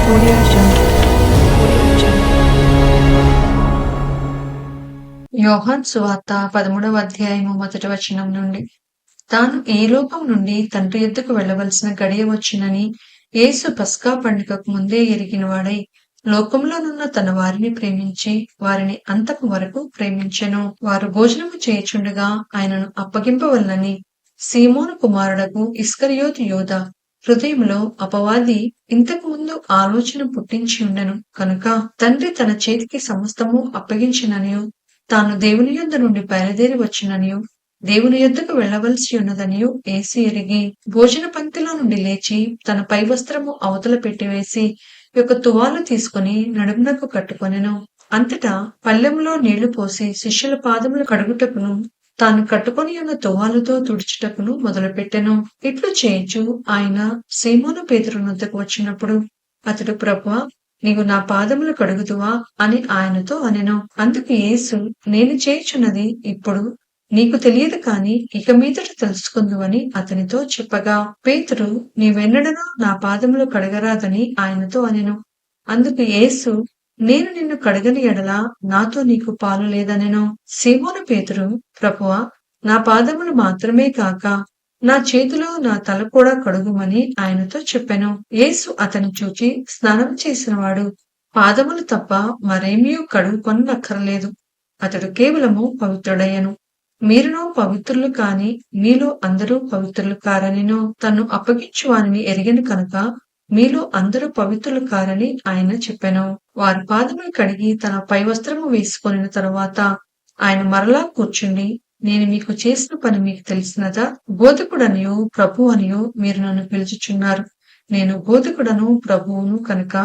Audio Jungle. Audio Jungle. యోహాను సువార్త 13వ అధ్యాయము 1వ వచనం నుండి. తాను ఈ లోకం నుండి తండ్రి యొద్దకు వెళ్ళవలసిన గడియ వచ్చినని యేసు పస్కా పండుగకు ముందే ఎరిగినవాడై లోకంలోనున్న తన వారిని ప్రేమించి వారిని అంతకు వరకు ప్రేమించెను. వారు భోజనము చేయుచుండగా ఆయనను అప్పగింపవలనని సీమోను కుమారుడగు ఇస్కరియోతు యూదా హృదయంలో అపవాది ఇంతకు ముందు ఆలోచన పుట్టించి ఉండెను కనుక తండ్రి తన చేతికి సమస్తము అప్పగించిననియు తాను దేవుని యొద్ద నుండి బయలుదేరి వచ్చిననియు దేవుని యొద్దకు వెళ్ళవలసి ఉన్నదనియు యేసు ఎరిగి భోజన పంక్తిలో నుండి లేచి తన పై వస్త్రము అవతల పెట్టివేసి ఒక తువాలు తీసుకుని నడుమునకు కట్టుకొనెను. అంతటా పళ్ళెంలో నీళ్లు పోసి శిష్యుల పాదములు కడుగుటకును తాను కట్టుకొని ఉన్న తువాలుతో తుడుచుటకును మొదలుపెట్టెను. ఇట్లు చేయించు ఆయన సీమోను పేతురు నొద్దకు వచ్చినప్పుడు అతడు, ప్రభువా, నీవు నా పాదములు కడుగుదువా అని ఆయనతో అనెను. అందుకు యేసు, నేను చేయుచున్నది ఇప్పుడు నీకు తెలియదు కాని ఇక మీదట తెలుసుకుందువని అతనితో చెప్పగా, పేతురు, నీవెన్నడనూ నా పాదములు కడగరాదని ఆయనతో అనెను. అందుకు యేసు, నేను నిన్ను కడగని ఎడల నాతో నీకు పాలు లేదనెను. సీమోను పేతురు, ప్రభువా, నా పాదములు మాత్రమే కాక నా చేతులు నా తల కూడా కడుగుమని ఆయనతో చెప్పెను. యేసు అతని చూచి, స్నానం చేసినవాడు పాదములు తప్ప మరేమీ కడుగుకొనక్కరలేదు, అతడు కేవలము పవిత్రుడయ్యను. మీరును పవిత్రులు కాని మీలో అందరూ పవిత్రులు కారనిను తన్ను అప్పగించు వానిని ఎరిగెను కనుక మీలో అందరూ పవిత్రులు కారని ఆయన చెప్పెను. వారి పాదములు కడిగి తన పై వస్త్రము వేసుకొనిన తరువాత ఆయన మరలా కూర్చుండి, నేను మీకు చేసిన పని మీకు తెలిసినదా? బోధకుడనియో ప్రభు అనియో మీరు నన్ను పిలుచుచున్నారు. నేను బోధకుడను ప్రభువును కనుక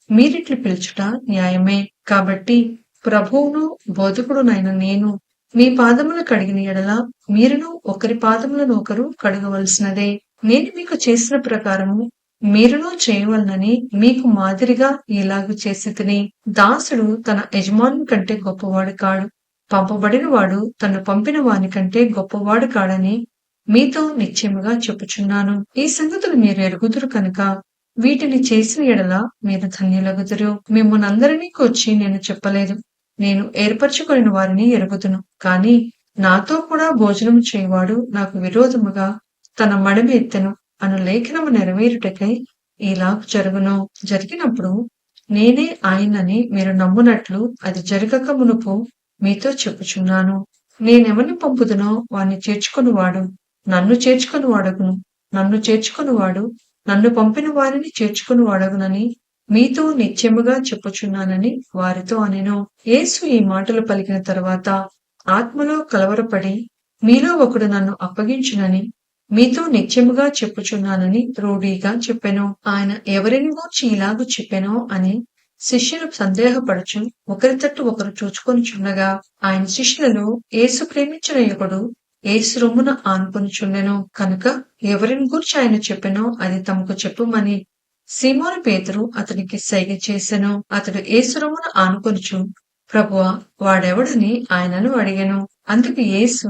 మీరిట్లు పిలుచుట న్యాయమే. కాబట్టి ప్రభువును బోధకుడునైన నేను మీ పాదములు కడిగిన ఎడల మీరును ఒకరి పాదములను ఒకరు కడగవలసినదే. నేను మీకు చేసిన ప్రకారము మీరును చేయవలనని మీకు మాదిరిగా ఇలాగు చేసి తిని. దాసుడు తన యజమాని కంటే గొప్పవాడు కాడు, పంపబడిన వాడు తను పంపిన వాని కంటే గొప్పవాడు కాడని మీతో నిశ్చయముగా చెప్పుచున్నాను. ఈ సంగతులు మీరు ఎరుగుదురు కనుక వీటిని చేసిన ఎడల మీరు ధన్యులగుదురు. మిమ్మునందరినీ కూర్చి నేను చెప్పలేదు, నేను ఏర్పరచుకొనిన వారిని ఎరుగుదును. కాని నాతో కూడా భోజనము చేయవాడు నాకు విరోధముగా తన మడమ ఎత్తెను అను లేఖనము నెరవేరుటకై ఇలాగ జరుగును. జరిగినప్పుడు నేనే ఆయనని మీరు నమ్మునట్లు అది జరగక మునుపు మీతో చెప్పుచున్నాను. నేనెవరిని పంపుదునో వాణ్ణి చేర్చుకొనివాడు నన్ను చేర్చుకొనివాడగును, నన్ను చేర్చుకొనివాడు నన్ను పంపిన వారిని చేర్చుకొనివాడగునని మీతో నిశ్చయముగా చెప్పుచున్నానని వారితో అనెను. యేసు ఈ మాటలు పలికిన తరువాత ఆత్మలో కలవరపడి, మీలో ఒకడు నన్ను అప్పగించునని మీతో నిశ్చయముగా చెప్పుచున్నానని రూఢీగా చెప్పెను. ఆయన ఎవరిని గూర్చి ఇలాగు చెప్పెనో అని శిష్యులు సందేహపడుచు ఒకరి తట్టు ఒకరు చూచుకొనిచుండగా ఆయన శిష్యులలో యేసు ప్రేమించిన ఒకడు యేసు రొమ్మున ఆనుకొనిచుండెను కనుక ఎవరిని గూర్చి ఆయన చెప్పెనో అది తమకు చెప్పుమని సీమోను పేతురు అతనికి సైగ చేసెను. అతడు యేసు రొమ్మున ఆనుకొనుచు, ప్రభువా, వాడెవడని ఆయనను అడిగెను. అందుకు యేసు,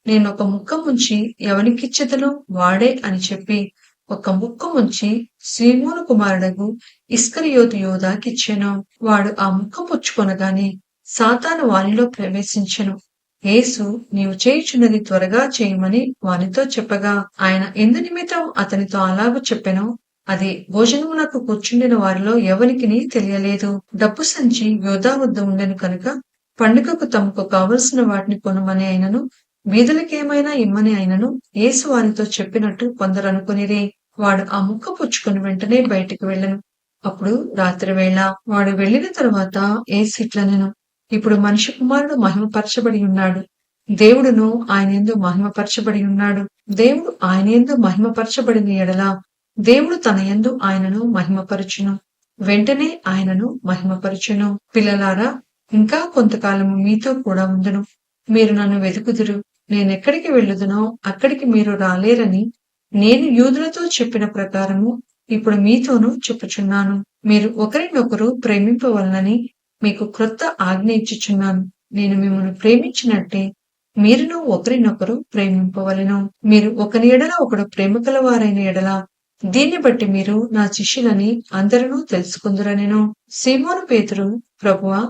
నేను ఒక ముక్క ముంచి ఎవనికిచ్చెదనో వాడే అని చెప్పి ఒక ముక్క ముంచి సీమోను కుమారుడగు ఇస్కరియోతు యూదాకిచ్చెను. వాడు ఆ ముక్క పుచ్చుకొనగానే సాతాను వానిలో ప్రవేశించెను. యేసు, నీవు చేయుచున్నది త్వరగా చేయమని వానితో చెప్పగా, ఆయన ఎందు నిమిత్తం అతనితో అలాగూ చెప్పెనో అది భోజనమునకు కూర్చుండిన వారిలో ఎవరికిని తెలియలేదు. డబ్బు సంచి యూదా వద్ద ఉండెను కనుక పండుగకు తమకు కావలసిన వాటిని కొనమని అయినను వీధులకేమైనా ఇమ్మని అయినను యేసు వారితో చెప్పినట్టు కొందరు అనుకునిరి. వాడు ఆ ముక్క పుచ్చుకొని వెంటనే బయటికి వెళ్ళెను. అప్పుడు రాత్రి వేళ. వాడు వెళ్లిన తరువాత యేసు ఇట్లనెను, ఇప్పుడు మనిషి కుమారుడు మహిమపరచబడి ఉన్నాడు, దేవుడును ఆయన యందు మహిమపరచబడి ఉన్నాడు. దేవుడు ఆయన యందు మహిమపరచబడిన ఎడల దేవుడు తన యందు ఆయనను మహిమపరచును, వెంటనే ఆయనను మహిమపరచును. పిల్లలారా, ఇంకా కొంతకాలము మీతో కూడా ఉందును. మీరు నన్ను వెతుకుదురు. నేనెక్కడికి వెళ్ళుదునో అక్కడికి మీరు రాలేరని నేను యూదులతో చెప్పిన ప్రకారము ఇప్పుడు మీతోనూ చెప్పుచున్నాను. మీరు ఒకరినొకరు ప్రేమింపవలనని మీకు క్రొత్త ఆజ్ఞ ఇచ్చుచున్నాను. నేను మిమ్మల్ని ప్రేమించినట్టే మీరును ఒకరినొకరు ప్రేమింపవలెను. మీరు ఒకని ఎడల ఒకడు ప్రేమ కలవారైన ఎడల దీన్ని బట్టి మీరు నా శిష్యులని అందరూ తెలుసుకుందురనెను. సీమోను పేతురు, ప్రభువా,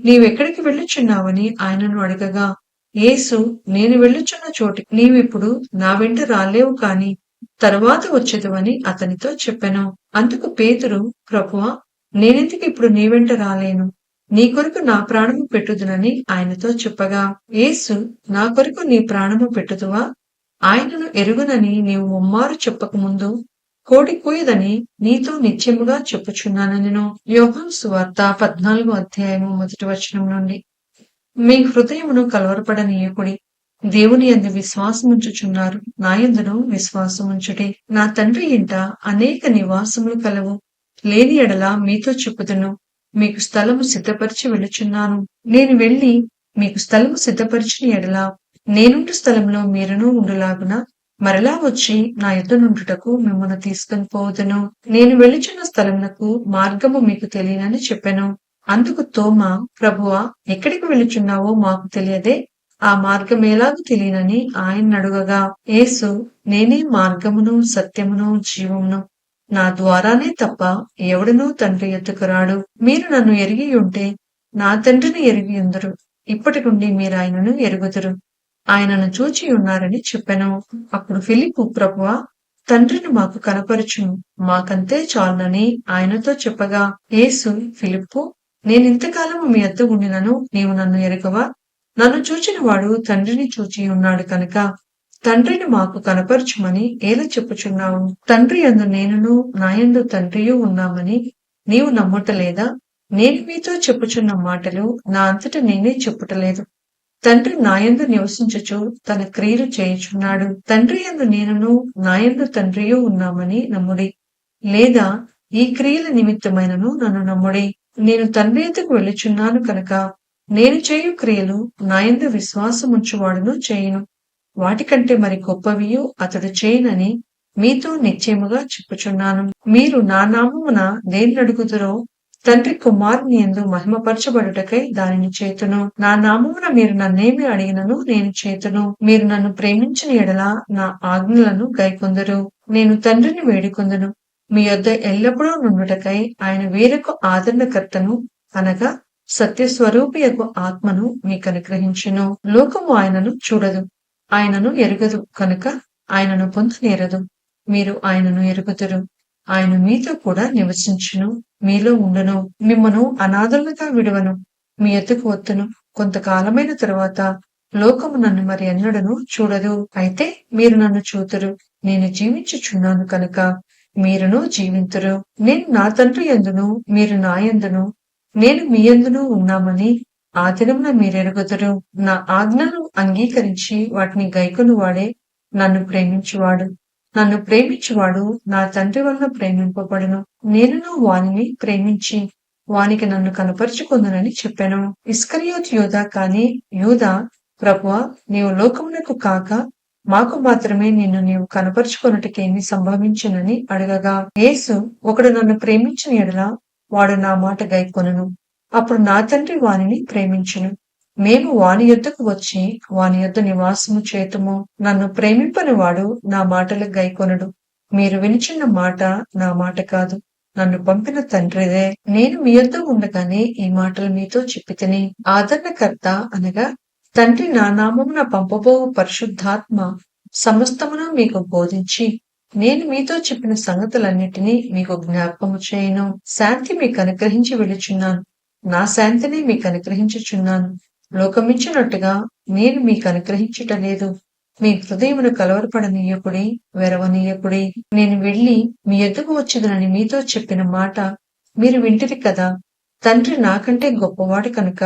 నీవెక్కడికి వెళ్ళుచున్నావని ఆయనను అడగగా, యేసు, నేను వెళ్ళుచున్న చోటికి నీవిప్పుడు నా వెంట రాలేవు కాని తరువాత వచ్చెదవని అతనితో చెప్పెను. అందుకు పేతురు, ప్రభువా, నేనెందుకు ఇప్పుడు నీ వెంట రాలేను? నీ కొరకు నా ప్రాణము పెట్టుదునని ఆయనతో చెప్పగా, యేసు, నా కొరకు నీ ప్రాణము పెట్టుదువా? ఆయనను ఎరుగునని నీవు ముమ్మారు చెప్పకముందు కోడి కూయదని నీతో నిశ్చయముగా చెప్పుచున్నానెను. యోహాను సువార్త 14వ అధ్యాయము 1వ వచనం నుండి. మీ హృదయమును కలవరపడనీయకుడి. దేవుని యందు విశ్వాసముంచుచున్నారు, నా యందును విశ్వాసముంచుడి. నా తండ్రి ఇంట అనేక నివాసములు కలవు. లేని ఎడల మీతో చెప్పుదును, మీకు స్థలము సిద్ధపరిచి వెళ్ళుచున్నాను. నేను వెళ్లి మీకు స్థలము సిద్ధపరిచిన ఎడల నేనుండు స్థలంలో మీరును ఉండులాగున మరలా వచ్చి నా యొద్ద నుండుటకు మిమ్మల్ని తీసుకొని పోదును. నేను వెళ్ళుచున్న స్థలమునకు మార్గము మీకు తెలియనని చెప్పెను. అందుకు తోమా, ప్రభువా, ఎక్కడికి వెళ్ళుచున్నావో మాకు తెలియదే, ఆ మార్గం ఎలాగూ తెలియనని ఆయన అడుగగా, యేసు, నేనే మార్గమును సత్యమును జీవమును, నా ద్వారానే తప్ప ఎవడునూ తండ్రి యొద్దకు రాడు. మీరు నన్ను ఎరిగి ఉంటే నా తండ్రిని ఎరిగి ఉందురు. ఇప్పటి నుండి మీరు ఆయనను ఎరుగుదురు, ఆయనను చూచి ఉన్నారని చెప్పెను. అప్పుడు ఫిలిప్పు, ప్రభువా, తండ్రిని మాకు కనపరచుము, మాకంతే చాలునని ఆయనతో చెప్పగా, యేసు, ఫిలిప్పు, నేనింతకాలము మీ యొద్ద ఉండినను నీవు నన్ను ఎరుగవా? నన్ను చూచిన వాడు తండ్రిని చూచి ఉన్నాడు కనుక తండ్రిని మాకు కనపరచుమని ఏల చెప్పుచున్నావు? తండ్రి యందు నేనును నా యందు తండ్రియు ఉన్నామని నీవు నమ్ముటలేదా? నేను మీతో చెప్పుచున్న మాటలు నా అంతట నేనే చెప్పుటలేదు. తండ్రి నాయందు నివసించుచు తన క్రియలు చేయుచున్నాడు. తండ్రి యందు నేనును నా యందు తండ్రియు ఉన్నామని నమ్ముడి, లేదా ఈ క్రియల నిమిత్తమైనను నన్ను నమ్ముడి. నేను తండ్రి యొద్దకు వెళ్ళుచున్నాను కనుక నేను చేయు క్రియలు నా యందు విశ్వాసముంచువాడును చేయును. వాటికంటే మరి గొప్పవియు అతడు చేయునని మీతో నిశ్చయముగా చెప్పుచున్నాను. మీరు నా నామమున దేన్నడుగుదురో తండ్రి కుమారుని యందు మహిమపరచబడుటకై దానిని చేతును. నా నామమున మీరు నన్నేమి అడిగినను నేను చేతును. మీరు నన్ను ప్రేమించిన ఎడల నా ఆజ్ఞలను గైకొందురు. నేను తండ్రిని వేడుకొందును, మీ యొద్ద ఎల్లప్పుడూ నుండుటకై ఆయన వేరొక ఆదరణకర్తను, అనగా సత్యస్వరూపియకు ఆత్మను మీకు అనుగ్రహించును. లోకము ఆయనను చూడదు, ఆయనను ఎరుగదు కనుక ఆయనను పొందనేరదు. మీరు ఆయనను ఎరుగుదురు. ఆయన మీతో కూడా నివసించును, మీలో ఉండును. మిమ్మను అనాథలుగా విడువను, మీ యొద్దకు వత్తును. కొంతకాలమైన తరువాత లోకము నన్ను మరి ఎన్నడను చూడదు, అయితే మీరు నన్ను చూతురు. నేను జీవించుచున్నాను కనుక మీరును జీవింతురు. నేను నా తండ్రి యందును మీరు నా యందును నేను మీ యందును ఉన్నామని ఆ దినమున మీరెరుగుదురు. నా ఆజ్ఞను అంగీకరించి వాటిని గైకొను వాడే నన్ను ప్రేమించువాడు. నన్ను ప్రేమించువాడు నా తండ్రి వలన ప్రేమింపబడును. నేనును వానిని ప్రేమించి వానికి నన్ను కనపరుచుకొందునని చెప్పెను. ఇస్కరియోతు యూదా కాని యూదా, ప్రభువా, నీవు లోకమునకు కాక మాకు మాత్రమే నిన్ను నీవు కనపరుచుకొనుటకేమి సంభవించునని అడగగా, యేసు, ఒకడు నన్ను ప్రేమించిన ఎడల వాడు నా మాట గైకొనును. అప్పుడు నా తండ్రి వానిని ప్రేమించును. మేము వాని యొద్దకు వచ్చి వాని యొద్ద నివాసము చేతుము. నన్ను ప్రేమింపని వాడు నా మాటలకు గైకొనడు. మీరు వినిచున్న మాట నా మాట కాదు, నన్ను పంపిన తండ్రిదే. నేను మీ యొద్ద ఉండగానే ఈ మాటలు మీతో చెప్పితిని. ఆదరణకర్త అనగా తండ్రి నా నామమున పంపబోవు పరిశుద్ధాత్మ సమస్తమును మీకు బోధించి నేను మీతో చెప్పిన సంగతులన్నిటినీ మీకు జ్ఞాపకము చేయను. శాంతి మీకు అనుగ్రహించి వెళుచున్నాను, నా శాంతిని మీకు అనుగ్రహించుచున్నాను. లోకమిచ్చినట్టుగా నేను మీకు అనుగ్రహించుట లేదు. మీ హృదయమును కలవరపడనీయకుడి, వెరవనీయకుడి. నేను వెళ్లి మీ యొద్దకు వచ్చేదనని మీతో చెప్పిన మాట మీరు వింటిరి కదా. తండ్రి నాకంటే గొప్పవాడు కనుక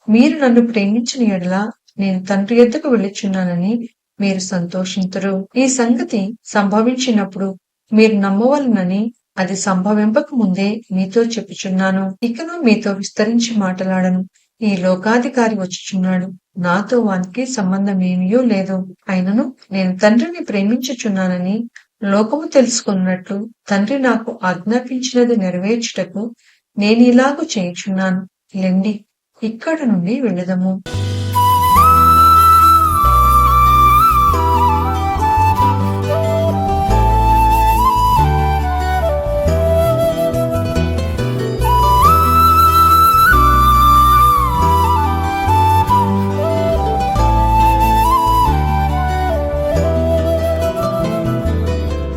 మీరు నన్ను ప్రేమించిన ఎడల నేను తండ్రి యొద్దకు వెళ్ళుచున్నానని మీరు సంతోషింతురు. ఈ సంగతి సంభవించినప్పుడు మీరు నమ్మవలనని అది సంభవింపక ముందే మీతో చెప్పుచున్నాను. ఇకను మీతో విస్తరించి మాట్లాడను. ఈ లోకాధికారి వచ్చుచున్నాడు, నాతో వానికి సంబంధమేమీ లేదు. అయినను నేను తండ్రిని ప్రేమించుచున్నానని లోకము తెలుసుకున్నట్లు తండ్రి నాకు ఆజ్ఞాపించినది నెరవేర్చుటకు నేను ఇలాగు చేయుచున్నాను. లెండి, ఇక్కడ నుండి వెళ్ళదము.